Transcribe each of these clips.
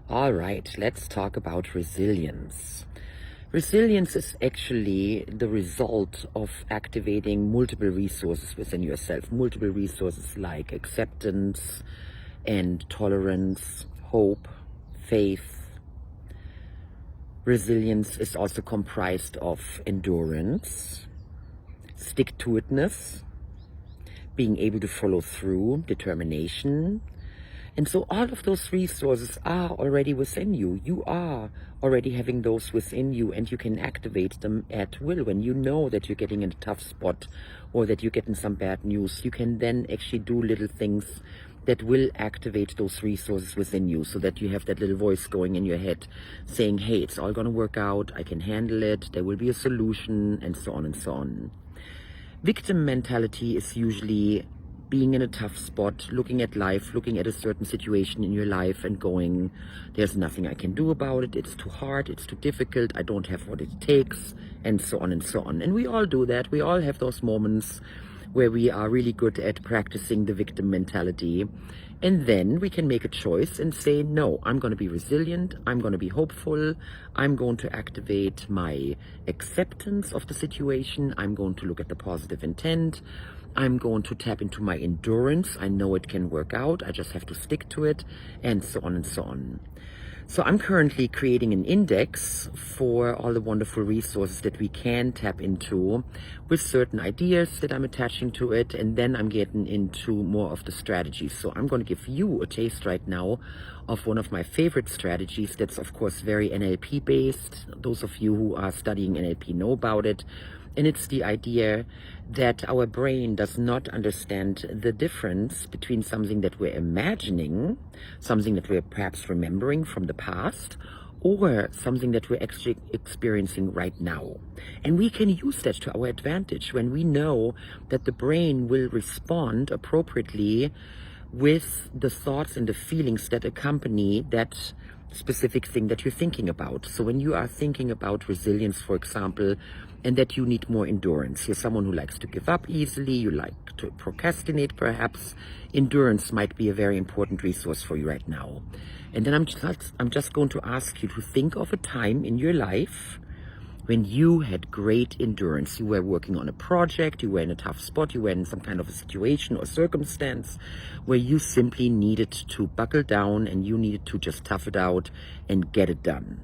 All right, let's talk about resilience. Resilience is actually the result of activating multiple resources within yourself. Multiple resources like acceptance and tolerance, hope, faith. Resilience is also comprised of endurance, stick-to-itness, being able to follow through, determination. And so all of those resources are already within you. You are already having those within you, and you can activate them at will. When you know that you're getting in a tough spot or that you're getting some bad news, you can then actually do little things that will activate those resources within you, so that you have that little voice going in your head saying, hey, it's all going to work out. I can handle it. There will be a solution, and so on and so on. Victim mentality is usually being in a tough spot, looking at life, looking at a certain situation in your life and going, there's nothing I can do about it, it's too hard, it's too difficult, I don't have what it takes, and so on and so on. And we all do that. We all have those moments where we are really good at practicing the victim mentality. And then we can make a choice and say, no, I'm going to be resilient, I'm going to be hopeful, I'm going to activate my acceptance of the situation, I'm going to look at the positive intent, I'm going to tap into my endurance, I know it can work out, I just have to stick to it, and so on and so on. So I'm currently creating an index for all the wonderful resources that we can tap into with certain ideas that I'm attaching to it, and then I'm getting into more of the strategies. So I'm going to give you a taste right now of one of my favorite strategies that's of course very NLP based. Those of you who are studying NLP know about it. And it's the idea that our brain does not understand the difference between something that we're imagining, something that we're perhaps remembering from the past, or something that we're actually experiencing right now. And we can use that to our advantage when we know that the brain will respond appropriately with the thoughts and the feelings that accompany that specific thing that you're thinking about. So when you are thinking about resilience, for example, and that you need more endurance, you're someone who likes to give up easily, you like to procrastinate perhaps, endurance might be a very important resource for you right now. And then I'm just going to ask you to think of a time in your life when you had great endurance. You were working on a project, you were in a tough spot, you were in some kind of a situation or circumstance where you simply needed to buckle down and you needed to just tough it out and get it done.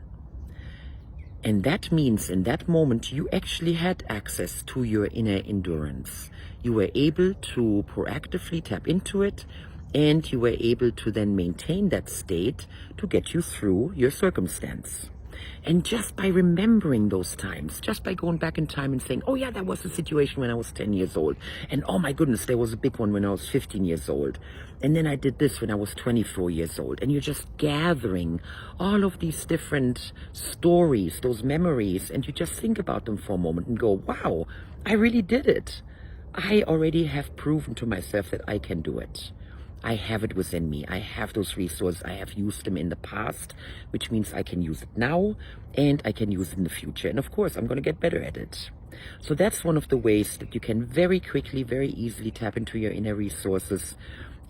And that means in that moment, you actually had access to your inner endurance. You were able to proactively tap into it, and you were able to then maintain that state to get you through your circumstance. And just by remembering those times, just by going back in time and saying, oh yeah, that was a situation when I was 10 years old. And oh my goodness, there was a big one when I was 15 years old. And then I did this when I was 24 years old. And you're just gathering all of these different stories, those memories, and you just think about them for a moment and go, wow, I really did it. I already have proven to myself that I can do it. I have it within me. I have those resources. I have used them in the past, which means I can use it now and I can use it in the future. And of course, I'm going to get better at it. So that's one of the ways that you can very quickly, very easily tap into your inner resources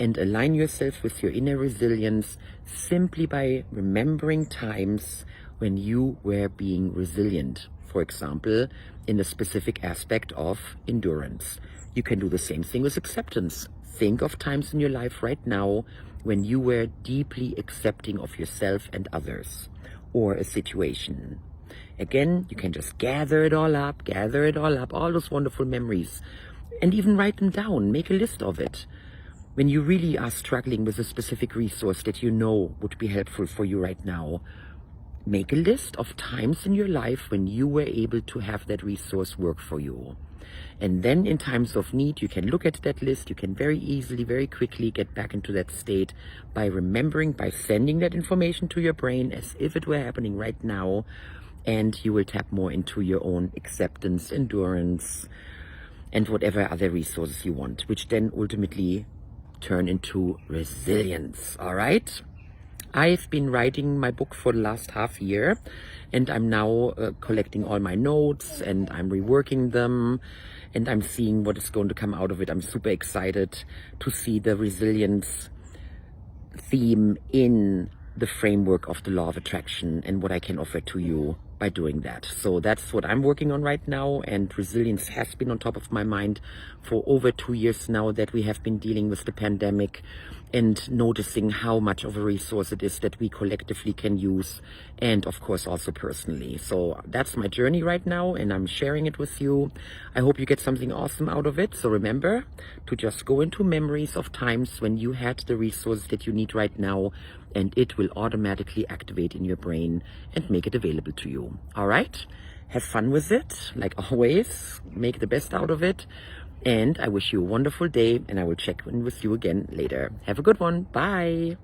and align yourself with your inner resilience simply by remembering times when you were being resilient. For example, in a specific aspect of endurance. You can do the same thing with acceptance. Think of times in your life right now when you were deeply accepting of yourself and others or a situation. Again, you can just gather it all up, all those wonderful memories, and even write them down, make a list of it. When you really are struggling with a specific resource that you know would be helpful for you right now, make a list of times in your life when you were able to have that resource work for you. And then in times of need, you can look at that list. You can very easily, very quickly get back into that state by remembering, by sending that information to your brain as if it were happening right now. And you will tap more into your own acceptance, endurance, and whatever other resources you want, which then ultimately turn into resilience. All right? I've been writing my book for the last half year, and I'm now collecting all my notes and I'm reworking them and I'm seeing what is going to come out of it. I'm super excited to see the resilience theme in the framework of the law of attraction and what I can offer to you by doing that. So that's what I'm working on right now, and resilience has been on top of my mind for over 2 years now that we have been dealing with the pandemic and noticing how much of a resource it is that we collectively can use, and of course also personally. So that's my journey right now, and I'm sharing it with you. I hope you get something awesome out of it. So remember to just go into memories of times when you had the resource that you need right now, and it will automatically activate in your brain and make it available to you. All right? Have fun with it. Like always, make the best out of it. And I wish you a wonderful day, and I will check in with you again later. Have a good one. Bye.